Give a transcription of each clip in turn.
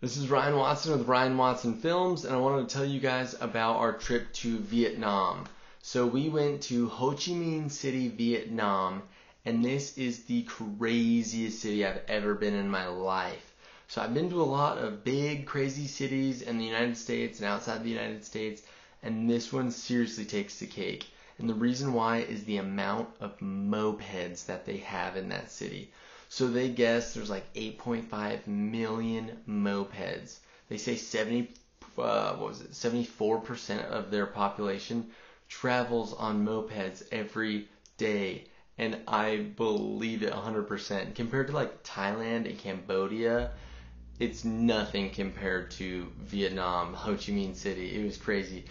This is Ryan Watson with Ryan Watson Films, and I wanted to tell you guys about our trip to Vietnam. So we went to Ho Chi Minh City, Vietnam, and this is the craziest city I've ever been in my life. So I've been to a lot of big, crazy cities in the United States and outside the United States, and this one seriously takes the cake. And the reason why is the amount of mopeds that they have in that city. So they guess there's like 8.5 million mopeds. They say 74% of their population travels on mopeds every day. And I believe it 100%. Compared to like Thailand and Cambodia, it's nothing compared to Vietnam, Ho Chi Minh City. It was crazy.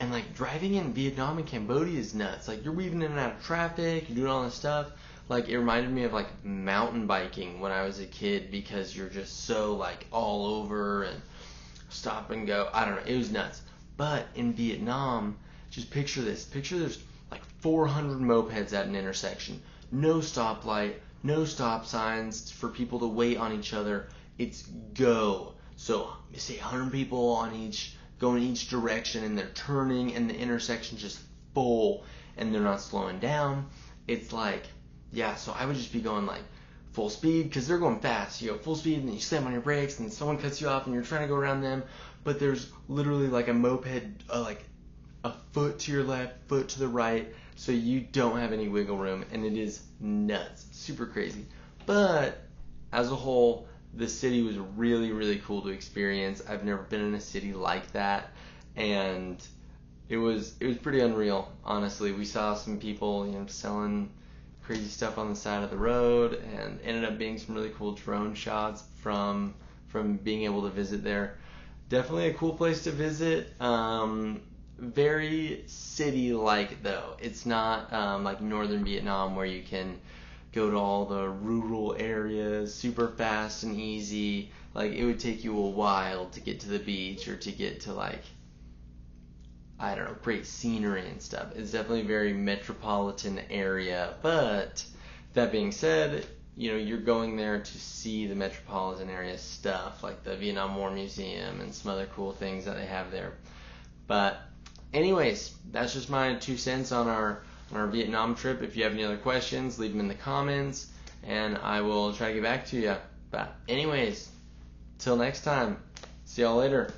And like driving in Vietnam and Cambodia is nuts. Like you're weaving in and out of traffic, you're doing all this stuff. Like it reminded me of like mountain biking when I was a kid because you're just so like all over and stop and go. I don't know. It was nuts. But in Vietnam, just picture this. Picture there's like 400 mopeds at an intersection. No stoplight, no stop signs for people to wait on each other. It's go. So you say 100 people on each, going each direction, and they're turning, and the intersection's just full, and they're not slowing down. It's like, yeah, so I would just be going like full speed because they're going fast. You go full speed and then you slam on your brakes and someone cuts you off and you're trying to go around them. But there's literally like a moped like a foot to your left, foot to the right, so you don't have any wiggle room, and it is nuts, super crazy. But as a whole, the city was really, really cool to experience. I've never been in a city like that, and it was pretty unreal, honestly. We saw some people, selling crazy stuff on the side of the road, and ended up being some really cool drone shots from being able to visit there. Definitely a cool place to visit. Very city-like though. It's not like northern Vietnam where you can go to all the rural areas super fast and easy. Like it would take you a while to get to the beach or to get to like, I don't know, great scenery and stuff. It's definitely a very metropolitan area, but that being said, you're going there to see the metropolitan area stuff, like the Vietnam War Museum and some other cool things that they have there. But anyways, that's just my 2 cents on our Vietnam trip. If you have any other questions, leave them in the comments, and I will try to get back to you. But anyways, till next time, see y'all later.